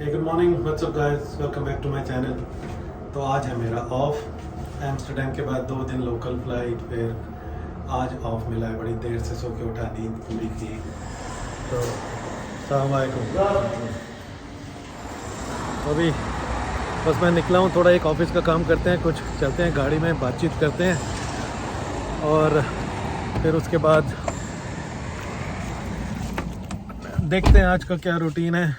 Good morning, what's up guys, welcome back to my channel. तो आज है मेरा ऑफ एम्स्टर्डम के बाद 2 दिन लोकल फ्लाइट, फिर आज ऑफ मिला है। बड़ी देर से सो के उठा, नींद पूरी की। तो अस्सलाम वालेकुम। अभी बस मैं निकला हूँ, थोड़ा एक ऑफिस का काम करते हैं, कुछ चलते हैं गाड़ी में, बातचीत करते हैं और फिर उसके बाद देखते हैं आज का क्या रूटीन है।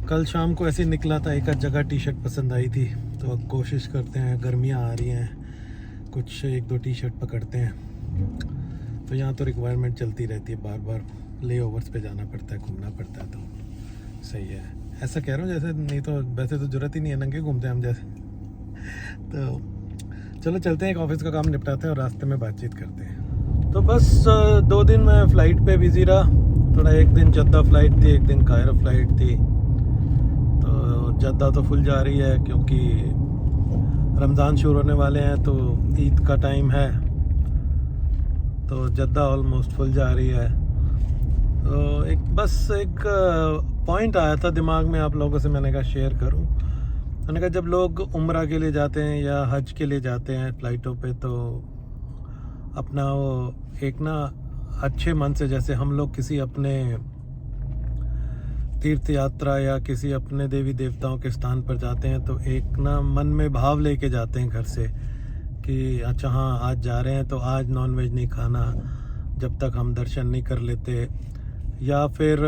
कल शाम को ऐसे ही निकला था, एक आध जगह टी शर्ट पसंद आई थी, तो अब कोशिश करते हैं, गर्मियाँ आ रही हैं, कुछ 1-2 टी शर्ट पकड़ते हैं। तो यहाँ तो रिक्वायरमेंट चलती रहती है, बार बार ले ओवर्स पे जाना पड़ता है, घूमना पड़ता है, तो सही है। ऐसा कह रहा हूँ जैसे, नहीं तो वैसे तो ज़रूरत ही नहीं है, नंगे घूमते हैं हम जैसे। तो चलो चलते हैं, एक ऑफिस का काम निपटाते हैं और रास्ते में बातचीत करते हैं। तो बस 2 दिन मैं फ़्लाइट पे बिज़ी रहा, थोड़ा एक दिन जद्दा फ़्लाइट थी, एक दिन कायरो फ़्लाइट थी। तो जद्दा तो फुल जा रही है क्योंकि रमज़ान शुरू होने वाले हैं, तो ईद का टाइम है, तो जद्दा ऑलमोस्ट फुल जा रही है। तो एक पॉइंट आया था दिमाग में, आप लोगों से मैंने कहा शेयर करूं। मैंने कहा जब लोग उम्रा के लिए जाते हैं या हज के लिए जाते हैं फ़्लाइटों पे, तो अपना वो एक ना अच्छे मन से, जैसे हम लोग किसी अपने तीर्थ यात्रा या किसी अपने देवी देवताओं के स्थान पर जाते हैं, तो एक ना मन में भाव लेके जाते हैं घर से कि अच्छा हाँ आज जा रहे हैं तो आज नॉनवेज नहीं खाना जब तक हम दर्शन नहीं कर लेते, या फिर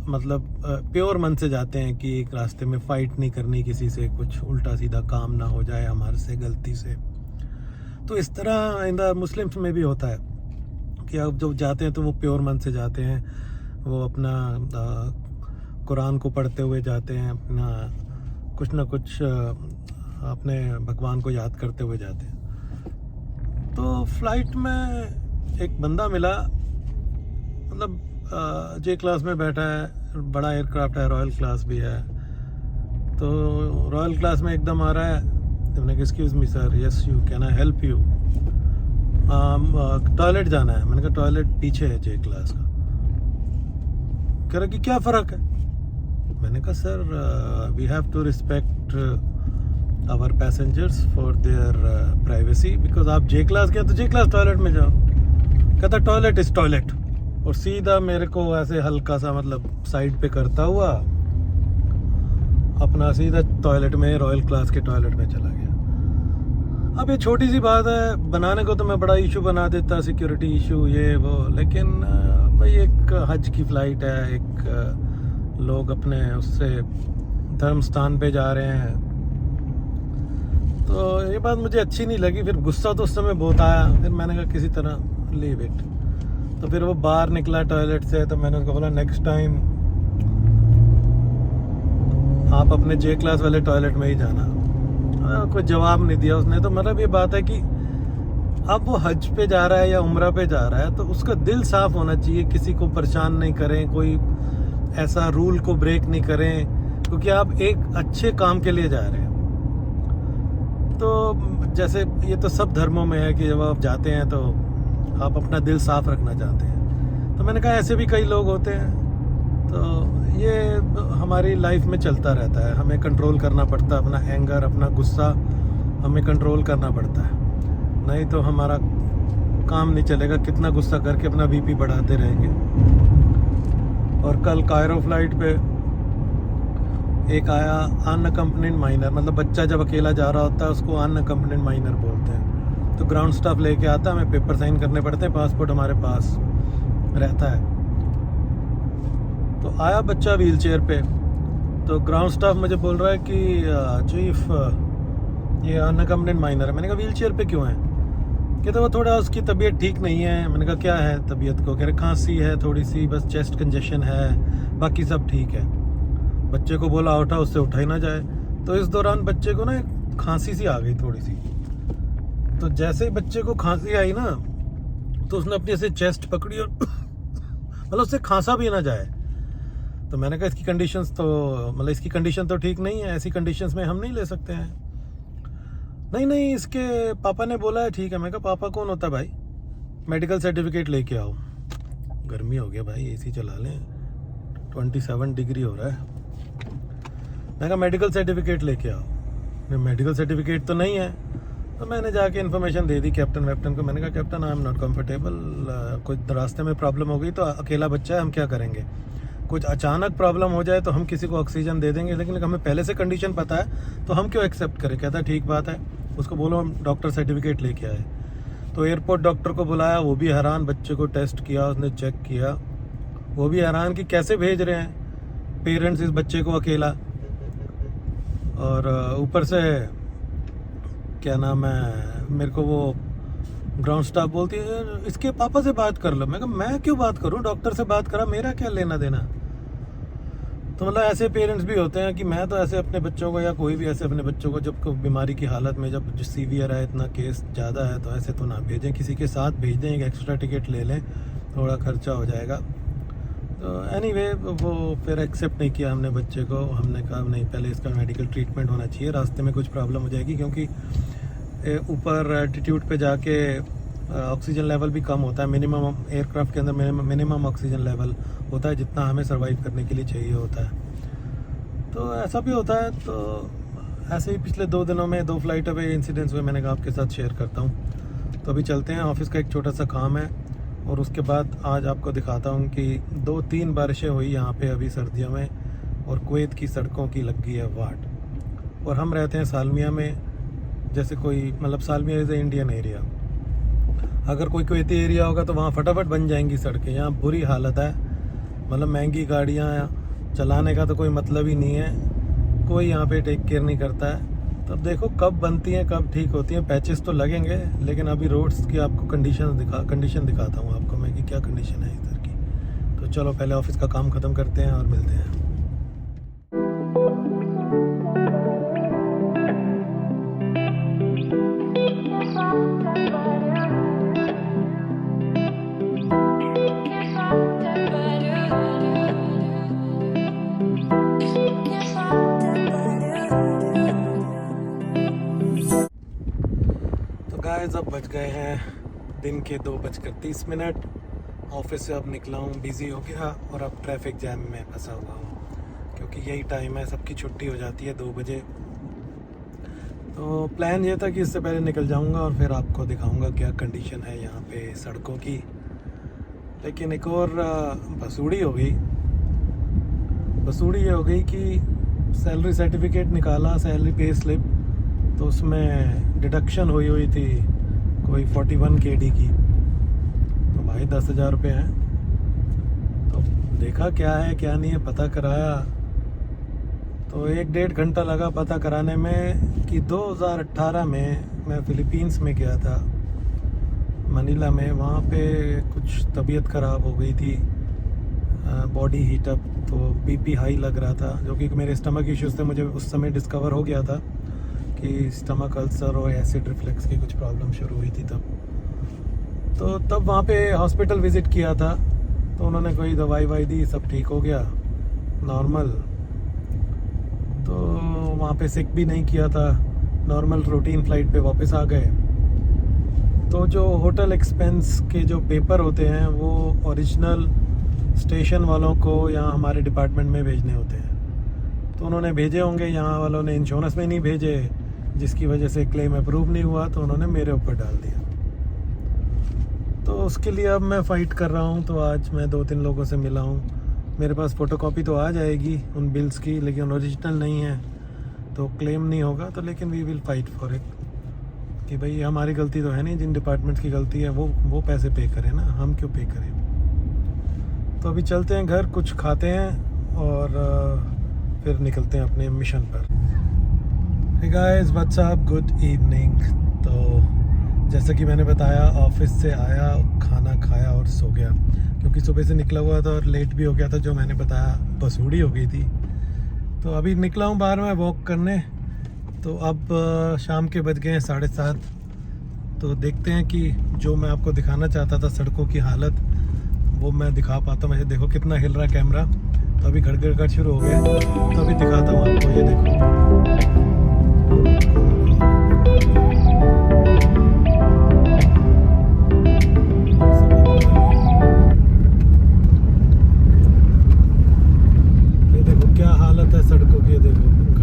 मतलब प्योर मन से जाते हैं कि एक रास्ते में फ़ाइट नहीं करनी किसी से, कुछ उल्टा सीधा काम ना हो जाए हमारे से गलती से। तो इस तरह इन मुस्लिम्स में भी होता है कि अब जब जाते हैं तो वो प्योर मन से जाते हैं, वो अपना कुरान को पढ़ते हुए जाते हैं, अपना कुछ ना कुछ अपने भगवान को याद करते हुए जाते हैं। तो फ़्लाइट में एक बंदा मिला, मतलब जे क्लास में बैठा है, बड़ा एयरक्राफ्ट है, रॉयल क्लास भी है। तो रॉयल क्लास में एकदम आ रहा है, मैंने कहा excuse me sir, yes you, can I help you, toilet जाना है। मैंने कहा टॉयलेट पीछे है जे क्लास का। कह रहा कि क्या फ़र्क है। मैंने कहा sir we have to respect our passengers for their privacy, because आप जे क्लास गए तो जे क्लास टॉयलेट में जाओ। कहता टॉयलेट इज़ टॉयलेट, और सीधा मेरे को ऐसे हल्का सा मतलब साइड पे करता हुआ अपना सीधा टॉयलेट में, रॉयल क्लास के टॉयलेट में चला गया। अब ये छोटी सी बात है, बनाने को तो मैं बड़ा इशू बना देता, सिक्योरिटी इशू ये वो, लेकिन भाई एक हज की फ़्लाइट है, एक लोग अपने उससे धर्म स्थान पे जा रहे हैं, तो ये बात मुझे अच्छी नहीं लगी। फिर गुस्सा तो उस समय बहुत आया, फिर मैंने कहा किसी तरह लीव इट। तो फिर वो बाहर निकला टॉयलेट से, तो मैंने उसको बोला नेक्स्ट टाइम आप अपने जे क्लास वाले टॉयलेट में ही जाना। कोई जवाब नहीं दिया उसने। तो मतलब ये बात है कि अब वो हज पे जा रहा है या उम्रा पे जा रहा है, तो उसका दिल साफ होना चाहिए, किसी को परेशान नहीं करें, कोई ऐसा रूल को ब्रेक नहीं करें, क्योंकि आप एक अच्छे काम के लिए जा रहे हैं। तो जैसे ये तो सब धर्मों में है कि जब आप जाते हैं तो आप अपना दिल साफ रखना चाहते हैं। तो मैंने कहा ऐसे भी कई लोग होते हैं, तो ये हमारी लाइफ में चलता रहता है, हमें कंट्रोल करना पड़ता है अपना एंगर, अपना गुस्सा हमें कंट्रोल करना पड़ता है, नहीं तो हमारा काम नहीं चलेगा, कितना गुस्सा करके अपना बीपी बढ़ाते रहेंगे। और कल कायरो फ़्लाइट पे एक आया अनअकम्पनीड माइनर, मतलब बच्चा जब अकेला जा रहा होता है उसको अनअकम्पनीड माइनर बोलते हैं। तो ग्राउंड स्टाफ लेके आता है, हमें पेपर साइन करने पड़ते हैं, पासपोर्ट हमारे पास रहता है। तो आया बच्चा व्हील चेयर पे, तो ग्राउंड स्टाफ मुझे बोल रहा है कि चीफ ये अनअकम्पनीड माइनर है। मैंने कहा व्हील चेयर पे क्यों है? कहते वो थोड़ा उसकी तबीयत ठीक नहीं है। मैंने कहा क्या है तबीयत को? कह रहे खांसी है थोड़ी सी, बस चेस्ट कंजेशन है, बाकी सब ठीक है। बच्चे को बोला उठा, उससे उठा ही ना जाए। तो इस दौरान बच्चे को ना खांसी सी आ गई थोड़ी सी। तो जैसे ही बच्चे को खांसी आई ना, तो उसने अपनी ऐसे चेस्ट पकड़ी और मतलब उससे खांसा भी ना जाए। तो मैंने कहा इसकी कंडीशंस तो मतलब इसकी कंडीशन तो ठीक नहीं है, ऐसी कंडीशंस में हम नहीं ले सकते हैं। नहीं इसके पापा ने बोला है ठीक है। मैं कहा पापा कौन होता है भाई? मेडिकल सर्टिफिकेट लेके आओ। गर्मी हो गया भाई, एसी चला लें, 27 डिग्री हो रहा है। मैं कहा मेडिकल सर्टिफिकेट लेके आओ। मेडिकल सर्टिफिकेट तो नहीं है। तो मैंने जाके इन्फॉर्मेशन दे दी कैप्टन वैप्टन को। मैंने कहा captain I am not comfortable, कुछ रास्ते में प्रॉब्लम हो गई तो अकेला बच्चा है, हम क्या करेंगे। कुछ अचानक प्रॉब्लम हो जाए तो हम किसी को ऑक्सीजन दे देंगे, लेकिन हमें पहले से कंडीशन पता है तो हम क्यों एक्सेप्ट करें। कहता है ठीक बात है, उसको बोलो डॉक्टर सर्टिफिकेट लेके आए। तो एयरपोर्ट डॉक्टर को बुलाया, वो भी हैरान, बच्चे को टेस्ट किया, उसने चेक किया, वो भी हैरान कि कैसे भेज रहे हैं पेरेंट्स इस बच्चे को अकेला। और ऊपर से क्या नाम है, मेरे को वो ग्राउंड स्टाफ बोलती है इसके पापा से बात कर लो। मैं कहा मैं क्यों बात करूं, डॉक्टर से बात करा, मेरा क्या लेना देना। तो मतलब ऐसे पेरेंट्स भी होते हैं कि मैं तो ऐसे अपने बच्चों को, या कोई भी ऐसे अपने बच्चों को जब बीमारी की हालत में, जब सीवियर है, इतना केस ज़्यादा है, तो ऐसे तो ना भेजें, किसी के साथ भेज दें, एक एक्स्ट्रा टिकट ले लें, थोड़ा खर्चा हो जाएगा। तो एनीवे वो फिर एक्सेप्ट नहीं किया हमने बच्चे को। हमने कहा नहीं, पहले इसका मेडिकल ट्रीटमेंट होना चाहिए, रास्ते में कुछ प्रॉब्लम हो जाएगी, क्योंकि ऊपर एल्टीट्यूड पे जाके ऑक्सीजन लेवल भी कम होता है। मिनिमम एयरक्राफ्ट के अंदर मिनिमम ऑक्सीजन लेवल होता है जितना हमें सर्वाइव करने के लिए चाहिए होता है। तो ऐसा भी होता है। तो ऐसे ही पिछले 2 दिनों में 2 फ्लाइटों पे इंसिडेंट्स हुए, मैंने कहा आपके साथ शेयर करता हूँ। तो अभी चलते हैं, ऑफिस का एक छोटा सा काम है, और उसके बाद आज आपको दिखाता हूँ कि 2-3 बारिशें हुई यहाँ पे अभी सर्दियों में, और कुवैत की सड़कों की लग गई है वाट। और हम रहते हैं सालमिया में, जैसे कोई मतलब Salmiya is a Indian area. अगर कोई कुवैती एरिया होगा तो वहाँ फटाफट बन जाएंगी सड़कें। यहाँ बुरी हालत है, मतलब महंगी गाड़ियाँ चलाने का तो कोई मतलब ही नहीं है, कोई यहाँ पे टेक केयर नहीं करता है। तब देखो कब बनती हैं, कब ठीक होती हैं। पैचेस तो लगेंगे, लेकिन अभी रोड्स की आपको कंडीशन दिखाता हूँ आपको मैं कि क्या कंडीशन है इधर की। तो चलो पहले ऑफिस का काम ख़त्म करते हैं और मिलते हैं। गाइस अब बज गए हैं दिन के 2:30। ऑफिस से अब निकला हूँ, बिज़ी हो गया, और अब ट्रैफिक जैम में फंसा हुआ हूँ, क्योंकि यही टाइम है, सबकी छुट्टी हो जाती है 2 बजे। तो प्लान ये था कि इससे पहले निकल जाऊँगा और फिर आपको दिखाऊँगा क्या कंडीशन है यहाँ पे सड़कों की। लेकिन एक और बसूड़ी हो गई। बसूड़ी ये हो गई कि सैलरी सर्टिफिकेट निकाला, सैलरी पे स्लिप, तो उसमें डिडक्शन हुई थी कोई 41 KD की। तो भाई 10,000 रुपये हैं। तो देखा क्या है क्या नहीं है, पता कराया, तो 1-1.5 घंटा लगा पता कराने में कि 2018 में मैं फिलीपींस में गया था, मनीला में। वहाँ पे कुछ तबीयत ख़राब हो गई थी, बॉडी हीट अप, तो बीपी हाई लग रहा था, जो कि मेरे स्टमक इश्यूज़ थे। मुझे उस समय डिस्कवर हो गया था कि स्टमक अल्सर और एसिड रिफ्लेक्स की कुछ प्रॉब्लम शुरू हुई थी तब वहाँ पे हॉस्पिटल विज़िट किया था। तो उन्होंने कोई दवाई दी, सब ठीक हो गया नॉर्मल। तो वहाँ पे सिक भी नहीं किया था, नॉर्मल रूटीन फ़्लाइट पे वापस आ गए। तो जो होटल एक्सपेंस के जो पेपर होते हैं वो ओरिजिनल स्टेशन वालों को यहाँ हमारे डिपार्टमेंट में भेजने होते हैं। तो उन्होंने भेजे होंगे, यहाँ वालों ने इंश्योरेंस में नहीं भेजे, जिसकी वजह से क्लेम अप्रूव नहीं हुआ, तो उन्होंने मेरे ऊपर डाल दिया। तो उसके लिए अब मैं फ़ाइट कर रहा हूँ। तो आज मैं 2-3 लोगों से मिला हूँ। मेरे पास फ़ोटोकॉपी तो आ जाएगी उन बिल्स की, लेकिन ओरिजिनल नहीं है, तो क्लेम नहीं होगा। तो लेकिन we will fight for it कि भाई हमारी गलती तो है नहीं, जिन डिपार्टमेंट्स की गलती है वो पैसे पे करें ना, हम क्यों पे करें। तो अभी चलते हैं घर, कुछ खाते हैं और फिर निकलते हैं अपने मिशन पर। Hey guys, what's up, good evening. तो जैसा कि मैंने बताया, ऑफिस से आया, खाना खाया और सो गया, क्योंकि सुबह से निकला हुआ था और लेट भी हो गया था। जो मैंने बताया बसूड़ी हो गई थी। तो अभी निकला हूँ बाहर में वॉक करने। तो अब शाम के बज गए हैं 7:30। तो देखते हैं कि जो मैं आपको दिखाना चाहता था सड़कों की हालत, वो मैं दिखा पाता हूँ। देखो कितना हिल रहा है कैमरा। तो अभी गड़गड़ शुरू हो गया, तो अभी दिखाता हूँ आपको। ये देखो, ये देखो क्या हालत है सड़कों की। ये देखो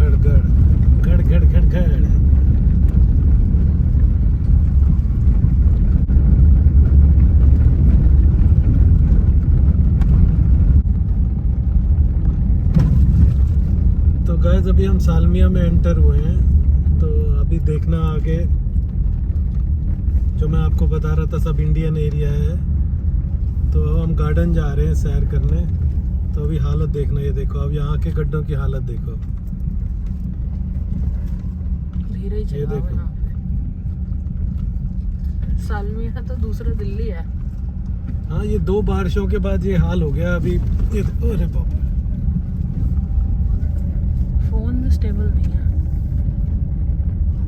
तो गाइस अभी हम सालमिया में एंटर हुए हैं, तो अभी देखना आगे जो मैं आपको बता रहा था सब इंडियन एरिया है। तो अब हम गार्डन जा रहे हैं सैर करने। तो अभी हालत देखना, ये देखो अब यहाँ के गड्ढों की हालत देखो, धीरे ही ये चलाओ देखो। यहाँ पे। सालमिया तो दूसरा दिल्ली है। हाँ ये 2 बारिशों के बाद ये हाल हो गया अभी। ये अरे बाप रे, फोन भी स्टेबल नहीं है।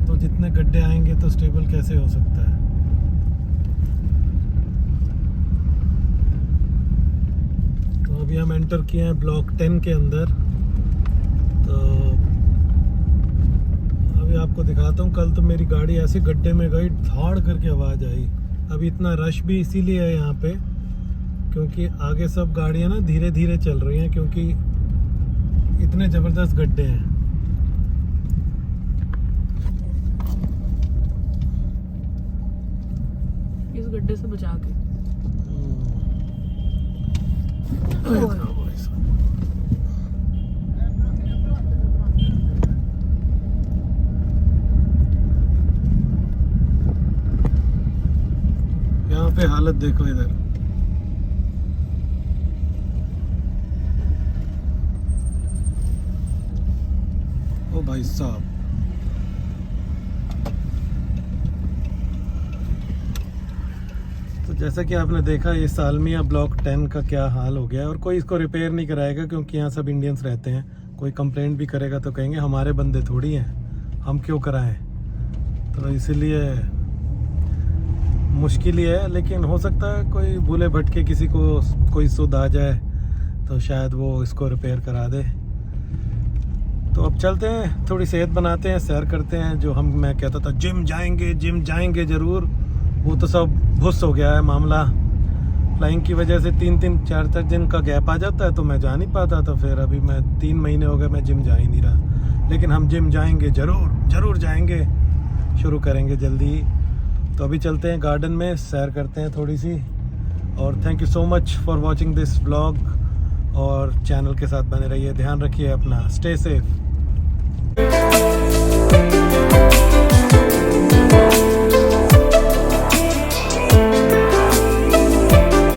तो जितने गड्ढे आएंगे तो स्टेबल कैसे हो सकता है। तो अभी हम एंटर किए हैं ब्लॉक 10 के अंदर। तो अभी आपको दिखाता हूँ। कल तो मेरी गाड़ी ऐसे गड्ढे में गई, धाड़ करके आवाज़ आई। अभी इतना रश भी इसीलिए है यहाँ पे क्योंकि आगे सब गाड़ियाँ ना धीरे धीरे चल रही हैं, क्योंकि इतने ज़बरदस्त गड्ढे हैं। इस गड्ढे से बचा के। यहाँ पे हालत देखो इधर। ओ भाई साहब, तो जैसा कि आपने देखा ये सालमिया ब्लॉक 10 का क्या हाल हो गया है। और कोई इसको रिपेयर नहीं कराएगा क्योंकि यहाँ सब इंडियंस रहते हैं। कोई कंप्लेंट भी करेगा तो कहेंगे हमारे बंदे थोड़ी हैं, हम क्यों कराएं। तो इसीलिए मुश्किल ही है, लेकिन हो सकता है कोई भूले भटके किसी को कोई सुध आ जाए तो शायद वो इसको रिपेयर करा दे। तो अब चलते हैं, थोड़ी सेहत बनाते हैं, सैर करते हैं। जो मैं कहता था जिम जाएंगे ज़रूर, वो तो सब भुस हो गया है मामला। फ्लाइंग की वजह से 3-4 दिन का गैप आ जाता है तो मैं जा नहीं पाता। तो फिर अभी मैं 3 महीने हो गए मैं जिम जा ही नहीं रहा। लेकिन हम जिम जाएंगे ज़रूर जाएंगे, शुरू करेंगे जल्दी। तो अभी चलते हैं गार्डन में, सैर करते हैं थोड़ी सी। और thank you so much for watching this vlog. और चैनल के साथ बने रहिए, ध्यान रखिए अपना, स्टे सेफ।